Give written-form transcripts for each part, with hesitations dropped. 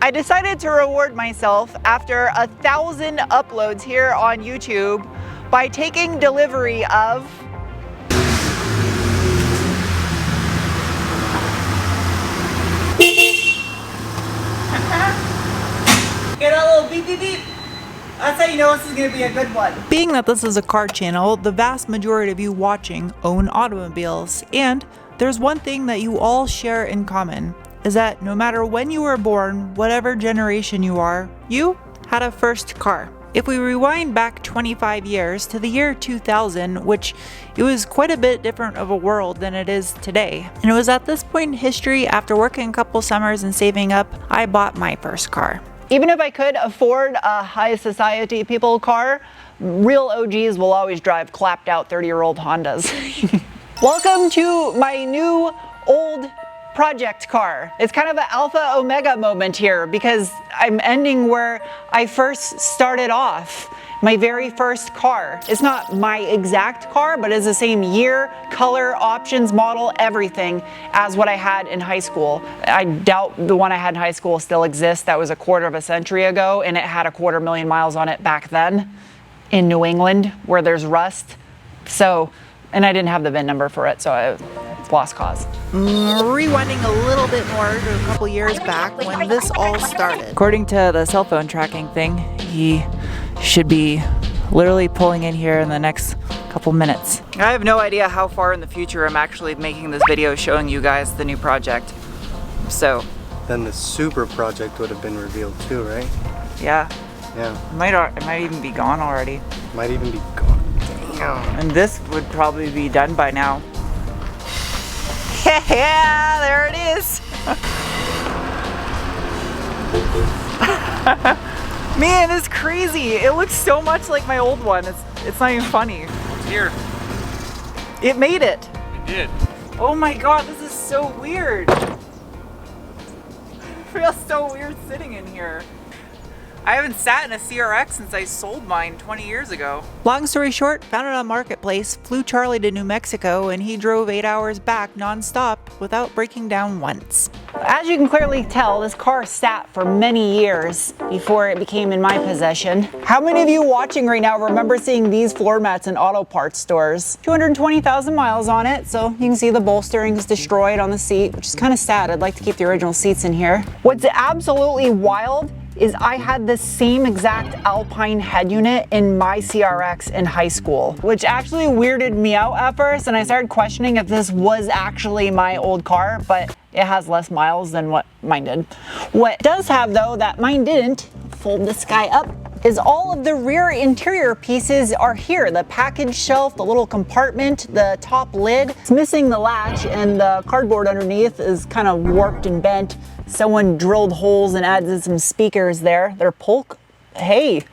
I decided to reward myself after 1,000 uploads here on YouTube by taking delivery of get a little beep beep beep. That's how you know this is going to be a good one. Being that this is a car channel, the vast majority of you watching own automobiles, and there's one thing that you all share in common, is that no matter when you were born, whatever generation you are, you had a first car. If we rewind back 25 years to the year 2000, which it was quite a bit different of a world than it is today. And it was at this point in history, after working a couple summers and saving up, I bought my first car. Even if I could afford a high society people car, real OGs will always drive clapped out 30-year-old Hondas. Welcome to my new old project car. It's kind of an alpha omega moment here because I'm ending where I first started off. My very first car. It's not my exact car, but it's the same year, color, options, model, everything as what I had in high school. I doubt the one I had in high school still exists. That was a quarter of a century ago, and it had 250,000 miles on it back then in New England where there's rust. So, and I didn't have the VIN number for it, so I lost cause. Rewinding a little bit more to a couple years back when this all started. According to the cell phone tracking thing, he should be literally pulling in here in the next couple minutes. I have no idea how far in the future I'm actually making this video showing you guys the new project. So. Then the super project would have been revealed too, right? Yeah. Yeah. It might even be gone already. Might even be gone. Damn. And this would probably be done by now. Yeah, there it is. Man, it's crazy. It looks so much like my old one. It's not even funny. It's here. It made it. It did. Oh my god, this is so weird. It feels so weird sitting in here. I haven't sat in a CRX since I sold mine 20 years ago. Long story short, found it on Marketplace, flew Charlie to New Mexico, and he drove 8 hours back non-stop without breaking down once. As you can clearly tell, this car sat for many years before it became in my possession. How many of you watching right now remember seeing these floor mats in auto parts stores? 220,000 miles on it, so you can see the bolstering is destroyed on the seat, which is kind of sad. I'd like to keep the original seats in here. What's absolutely wild is I had the same exact Alpine head unit in my CRX in high school, which actually weirded me out at first, and I started questioning if this was actually my old car, but it has less miles than what mine did. What it does have though, that mine didn't, fold this guy up, is all of the rear interior pieces are here. The package shelf, the little compartment, the top lid. It's missing the latch, and the cardboard underneath is kind of warped and bent. Someone drilled holes and added some speakers there. They're Polk. Hey,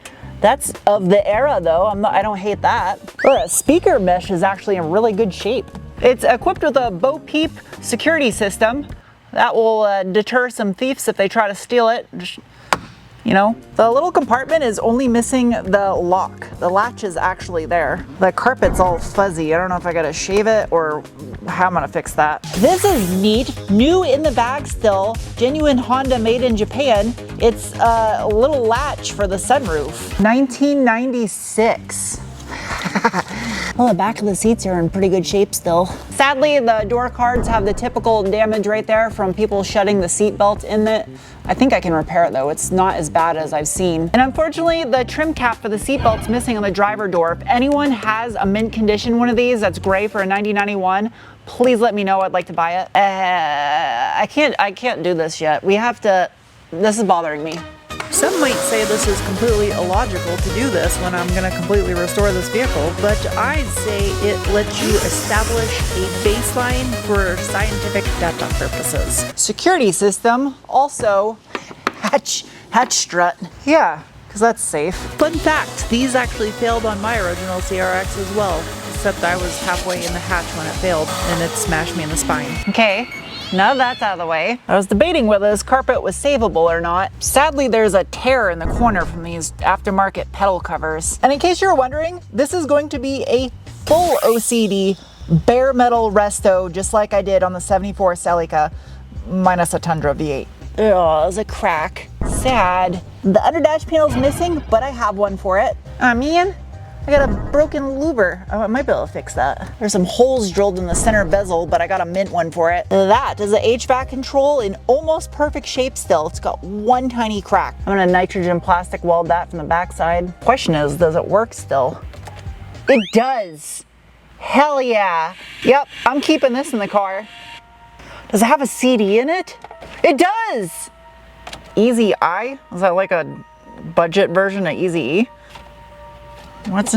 that's of the era though. I don't hate that. The speaker mesh is actually in really good shape. It's equipped with a Bo Peep security system that will deter some thieves if they try to steal it. You know, the little compartment is only missing the lock. The latch is actually there. The carpet's all fuzzy. I don't know if I gotta shave it or how I'm gonna fix that. This is neat. New in the bag still. Genuine Honda made in Japan. It's a little latch for the sunroof. 1996. Well, the back of the seats are in pretty good shape still. Sadly, the door cards have the typical damage right there from people shutting the seatbelt in it. I think I can repair it though. It's not as bad as I've seen. And unfortunately, the trim cap for the seatbelt's missing on the driver door. If anyone has a mint condition one of these that's gray for a 1991, please let me know. I'd like to buy it. I can't do this yet. This is bothering me. Some might say this is completely illogical to do this when I'm going to completely restore this vehicle, but I'd say it lets you establish a baseline for scientific data purposes. Security system, also hatch strut. Yeah, because that's safe. Fun fact, these actually failed on my original CRX as well, except I was halfway in the hatch when it failed and it smashed me in the spine. Okay. Now that's out of the way. I was debating whether this carpet was savable or not. Sadly, there's a tear in the corner from these aftermarket pedal covers. And in case you're wondering, this is going to be a full OCD bare metal resto, just like I did on the 74 Celica, minus a Tundra V8. Oh, there's a crack. sad. The under dash panel's missing, but I have one for it. Aw, man. I got a broken louver. Oh, I might be able to fix that. There's some holes drilled in the center bezel, but I got a mint one for it. That is the HVAC control in almost perfect shape still. It's got one tiny crack. I'm gonna nitrogen plastic weld that from the backside. Question is, does it work still? It does. Hell yeah. Yep, I'm keeping this in the car. Does it have a CD in it? It does. Easy I? Is that like a budget version of Easy E? What's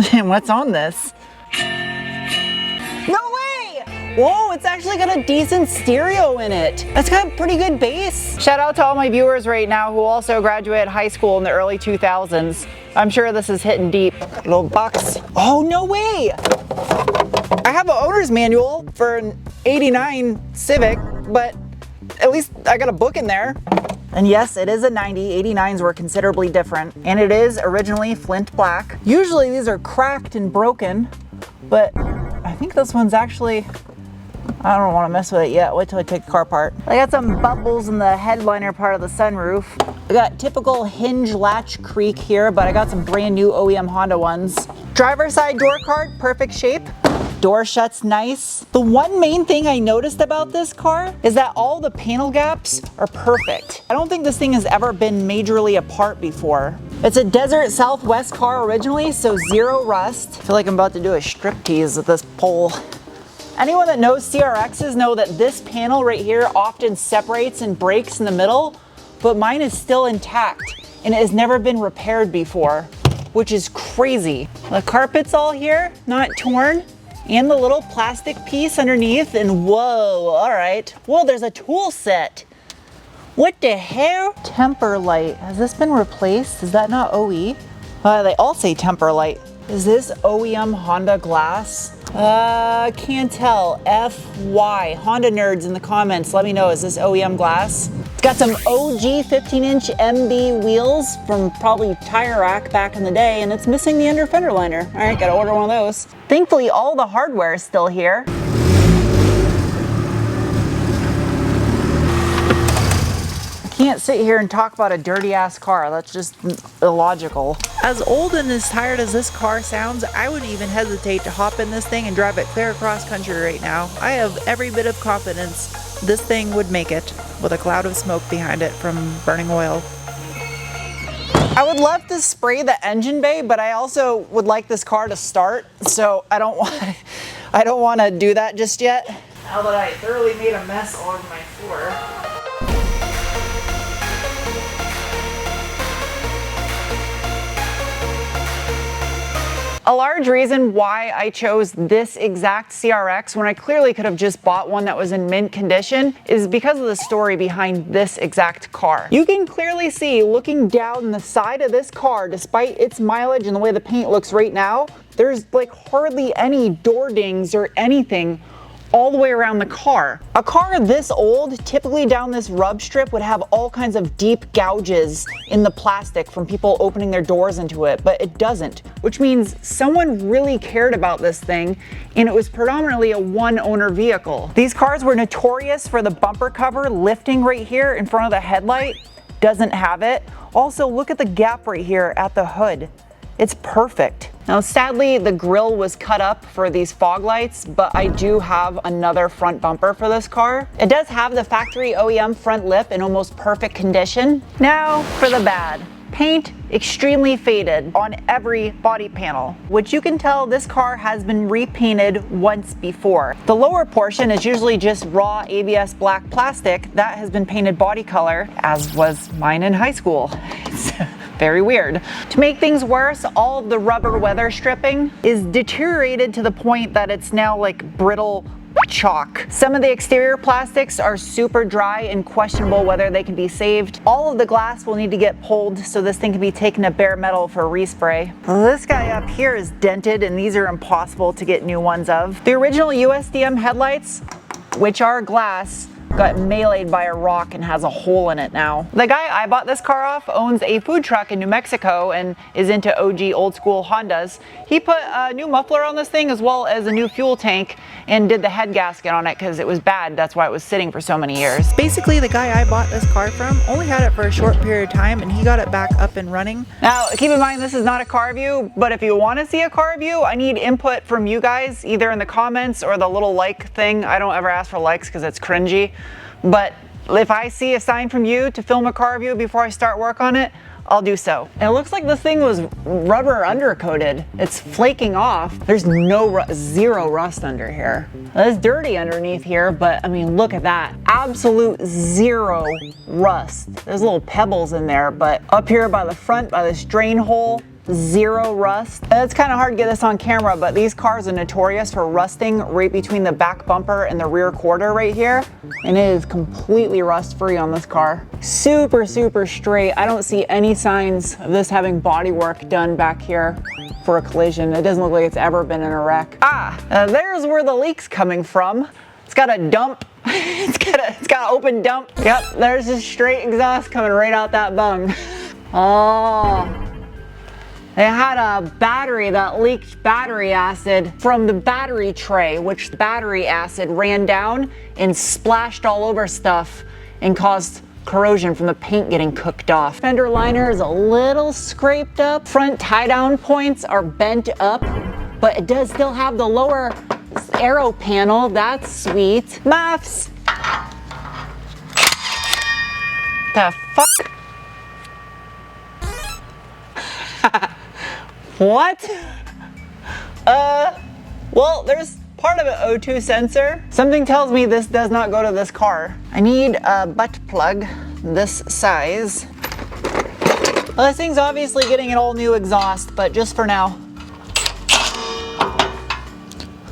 on this? No way! Whoa, it's actually got a decent stereo in it. That's got a pretty good bass. Shout out to all my viewers right now who also graduated high school in the early 2000s. I'm sure this is hitting deep. Little box. Oh, no way! I have an owner's manual for an 89 Civic, but at least I got a book in there. And yes, it is a 90. 89s were considerably different. And it is originally flint black. Usually these are cracked and broken, but I think this one's actually, I don't want to mess with it yet. Wait till I take the car apart. I got some bubbles in the headliner part of the sunroof. I got typical hinge latch creak here, but I got some brand new OEM Honda ones. Driver's side door card, perfect shape. Door shuts nice. The one main thing I noticed about this car is that all the panel gaps are perfect. I don't think this thing has ever been majorly apart before. It's a Desert Southwest car originally, so zero rust. I feel like I'm about to do a striptease with this pole. Anyone that knows CRXs know that this panel right here often separates and breaks in the middle, but mine is still intact and it has never been repaired before, which is crazy. The carpet's all here, not torn. And the little plastic piece underneath, and whoa, all right. Whoa, there's a tool set. What the hell? Temper light, has this been replaced? Is that not OE? They all say temper light. Is this OEM Honda glass? Can't tell. FY. Honda nerds in the comments, let me know, is this OEM glass? It's got some OG 15-inch MB wheels from probably Tire Rack back in the day, and it's missing the under fender liner. All right, gotta order one of those. Thankfully, all the hardware is still here. Can't sit here and talk about a dirty ass car. That's just illogical. As old and as tired as this car sounds, I wouldn't even hesitate to hop in this thing and drive it clear across country right now. I have every bit of confidence this thing would make it with a cloud of smoke behind it from burning oil. I would love to spray the engine bay, but I also would like this car to start, so I don't want to do that just yet. Now that I thoroughly made a mess all over my floor. A large reason why I chose this exact CRX when I clearly could have just bought one that was in mint condition is because of the story behind this exact car. You can clearly see, looking down the side of this car, despite its mileage and the way the paint looks right now, there's like hardly any door dings or anything all the way around the car. A car this old, typically down this rub strip, would have all kinds of deep gouges in the plastic from people opening their doors into it, but it doesn't, which means someone really cared about this thing, and it was predominantly a one-owner vehicle. These cars were notorious for the bumper cover lifting right here in front of the headlight. Doesn't have it. Also, look at the gap right here at the hood. It's perfect. Now, sadly, the grille was cut up for these fog lights, but I do have another front bumper for this car. It does have the factory OEM front lip in almost perfect condition. Now, for the bad. Paint extremely faded on every body panel, which you can tell this car has been repainted once before. The lower portion is usually just raw ABS black plastic that has been painted body color, as was mine in high school. It's very weird. To make things worse, all of the rubber weather stripping is deteriorated to the point that it's now like brittle chalk. Some of the exterior plastics are super dry and questionable whether they can be saved. All of the glass will need to get pulled so this thing can be taken to bare metal for respray. This guy up here is dented, and these are impossible to get new ones of. The original USDM headlights, which are glass, got meleeed by a rock and has a hole in it now. The guy I bought this car off owns a food truck in New Mexico and is into OG old school Hondas. He put a new muffler on this thing as well as a new fuel tank and did the head gasket on it because it was bad. That's why it was sitting for so many years. Basically, the guy I bought this car from only had it for a short period of time and he got it back up and running. Now, keep in mind this is not a car review, but if you want to see a car review, I need input from you guys, either in the comments or the little like thing. I don't ever ask for likes because it's cringy, but if I see a sign from you to film a car review before I start work on it, I'll do so. And it looks like this thing was rubber undercoated. It's flaking off. There's zero rust under here. It's dirty underneath here, but I mean, look at that. Absolute zero rust. There's little pebbles in there, but up here by the front, by this drain hole, zero rust. And it's kind of hard to get this on camera, but these cars are notorious for rusting right between the back bumper and the rear quarter right here. And it is completely rust free on this car. Super, super straight. I don't see any signs of this having body work done back here for a collision. It doesn't look like it's ever been in a wreck. There's where the leak's coming from. It's got a dump. it's got an open dump. Yep, there's a straight exhaust coming right out that bung. Oh. They had a battery that leaked battery acid from the battery tray, which the battery acid ran down and splashed all over stuff and caused corrosion from the paint getting cooked off. Fender liner is a little scraped up. Front tie-down points are bent up, but it does still have the lower aero panel. That's sweet. Muffs! The fuck? What? Well, there's part of an O2 sensor. Something tells me this does not go to this car. I need a butt plug this size. Well, this thing's obviously getting an all new exhaust, but just for now.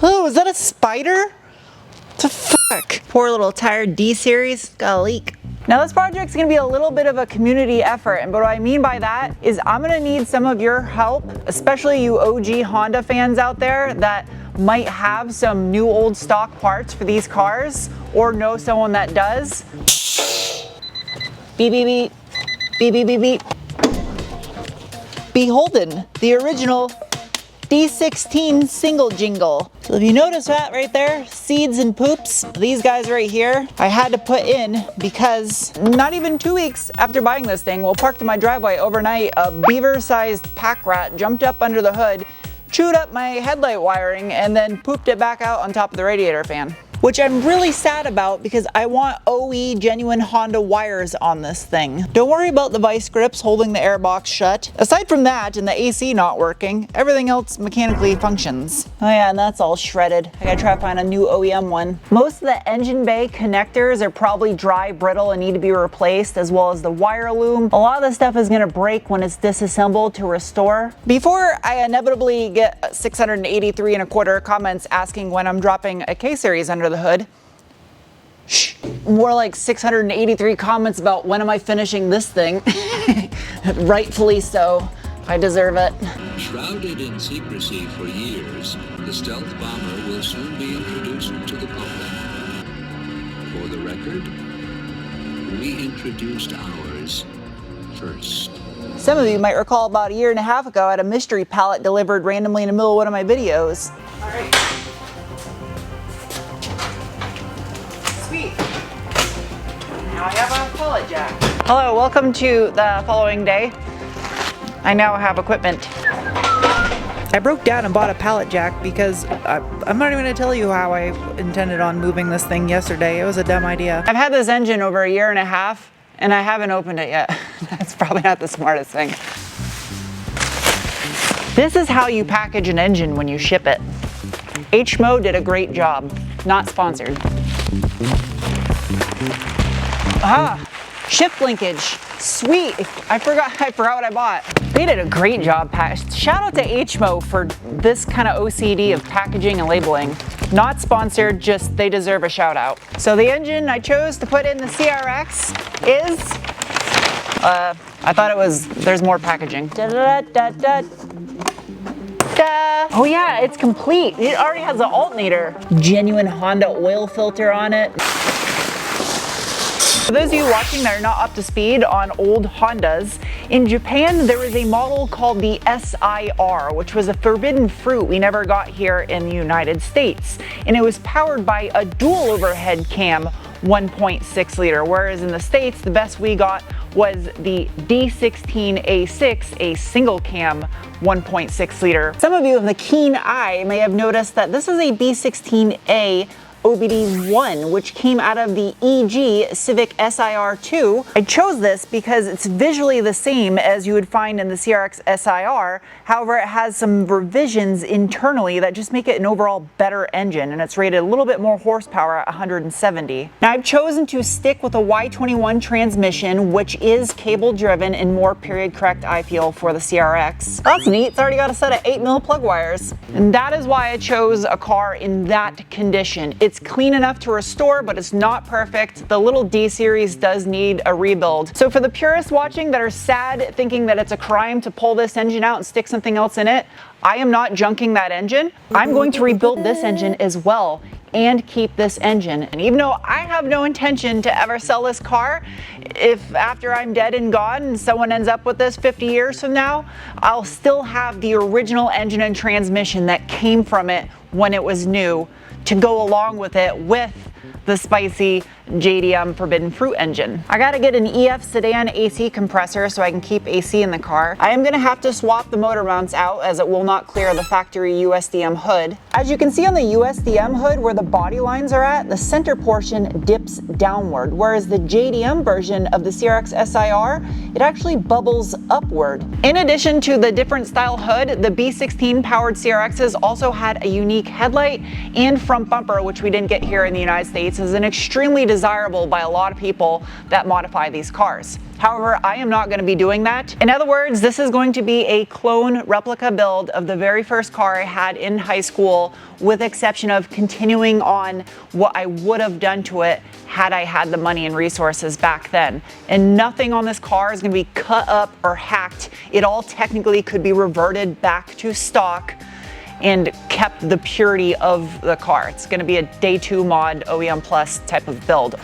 Oh, is that a spider? What the fuck? Poor little tired D-series, got a leak. Now this project's gonna be a little bit of a community effort, and what I mean by that is I'm gonna need some of your help, especially you OG Honda fans out there that might have some new old stock parts for these cars or know someone that does. Beep, beep, beep, beep, beep, beep, beep. Beholden, the original D16 single jingle. So if you notice that right there, seeds and poops, these guys right here, I had to put in because not even 2 weeks after buying this thing, while parked in my driveway overnight, a beaver-sized pack rat jumped up under the hood, chewed up my headlight wiring, and then pooped it back out on top of the radiator fan. Which I'm really sad about because I want OE genuine Honda wires on this thing. Don't worry about the vice grips holding the airbox shut. Aside from that and the AC not working, everything else mechanically functions. Oh yeah, and that's all shredded. I gotta try to find a new OEM one. Most of the engine bay connectors are probably dry, brittle, and need to be replaced, as well as the wire loom. A lot of the stuff is gonna break when it's disassembled to restore. Before I inevitably get 683 and a quarter comments asking when I'm dropping a K-Series under the hood. Shh, more like 683 comments about when am I finishing this thing. Rightfully so. I deserve it. Shrouded in secrecy for years, the stealth bomber will soon be introduced to the public. For the record, we introduced ours first. Some of you might recall about a year and a half ago I had a mystery pallet delivered randomly in the middle of one of my videos. All right. Sweet. Now I have a pallet jack. Hello, welcome to the following day. I now have equipment. I broke down and bought a pallet jack because I'm not even going to tell you how I intended on moving this thing yesterday. It was a dumb idea. I've had this engine over a year and a half and I haven't opened it yet. That's probably not the smartest thing. This is how you package an engine when you ship it. HMO did a great job. Not sponsored. Shift linkage. Sweet. I forgot what I bought. They did a great job. Shout out to HMO for this kind of OCD of packaging and labeling. Not sponsored, just they deserve a shout out. So the engine I chose to put in the CRX is, I thought it was, there's more packaging. Oh yeah, it's complete. It already has an alternator. Genuine Honda oil filter on it. For those of you watching that are not up to speed on old Hondas, in Japan there was a model called the SIR, which was a forbidden fruit we never got here in the United States. And it was powered by a dual overhead cam 1.6 liter, whereas in the States the best we got was the D16A6, a single cam 1.6 liter. Some of you with a keen eye may have noticed that this is a D16A OBD1, which came out of the EG Civic SIR2. I chose this because it's visually the same as you would find in the CRX SIR. However, it has some revisions internally that just make it an overall better engine, and it's rated a little bit more horsepower at 170. Now, I've chosen to stick with a Y21 transmission, which is cable driven and more period correct, I feel, for the CRX. That's neat. It's already got a set of 8mm plug wires. And that is why I chose a car in that condition. It's clean enough to restore, but it's not perfect. The little D series does need a rebuild. So for the purists watching that are sad thinking that it's a crime to pull this engine out and stick something else in it, I am not junking that engine. I'm going to rebuild this engine as well and keep this engine. And even though I have no intention to ever sell this car, if after I'm dead and gone and someone ends up with this 50 years from now, I'll still have the original engine and transmission that came from it when it was new to go along with it with the spicy JDM Forbidden Fruit engine. I gotta get an EF sedan AC compressor so I can keep AC in the car. I am gonna have to swap the motor mounts out as it will not clear the factory USDM hood. As you can see on the USDM hood where the body lines are at, the center portion dips downward, whereas the JDM version of the CRX SIR, it actually bubbles upward. In addition to the different style hood, the B16 powered CRXs also had a unique headlight and front bumper, which we didn't get here in the United States, is an extremely desirable by a lot of people that modify these cars. However, I am not going to be doing that. In other words, this is going to be a clone replica build of the very first car I had in high school, with the exception of continuing on what I would have done to it had I had the money and resources back then. And nothing on this car is going to be cut up or hacked. It all technically could be reverted back to stock and kept the purity of the car. It's going to be a day 2 mod OEM Plus type of build.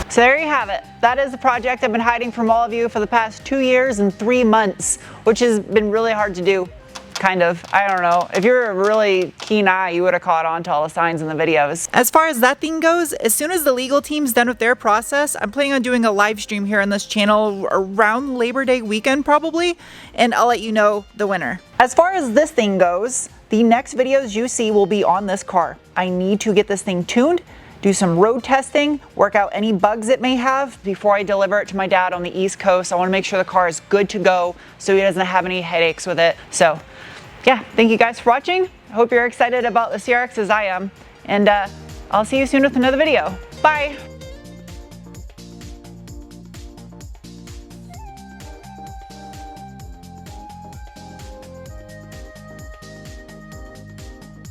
So there you have it. That is the project I've been hiding from all of you for the past 2 years and 3 months, which has been really hard to do. Kind of. I don't know. If you're a really keen eye, you would have caught on to all the signs in the videos. As far as that thing goes, as soon as the legal team's done with their process, I'm planning on doing a live stream here on this channel around Labor Day weekend probably, and I'll let you know the winner. As far as this thing goes, the next videos you see will be on this car. I need to get this thing tuned, do some road testing, work out any bugs it may have before I deliver it to my dad on the East Coast. I want to make sure the car is good to go so he doesn't have any headaches with it. So yeah, thank you guys for watching. I hope you're excited about the CRX as I am. And I'll see you soon with another video. Bye.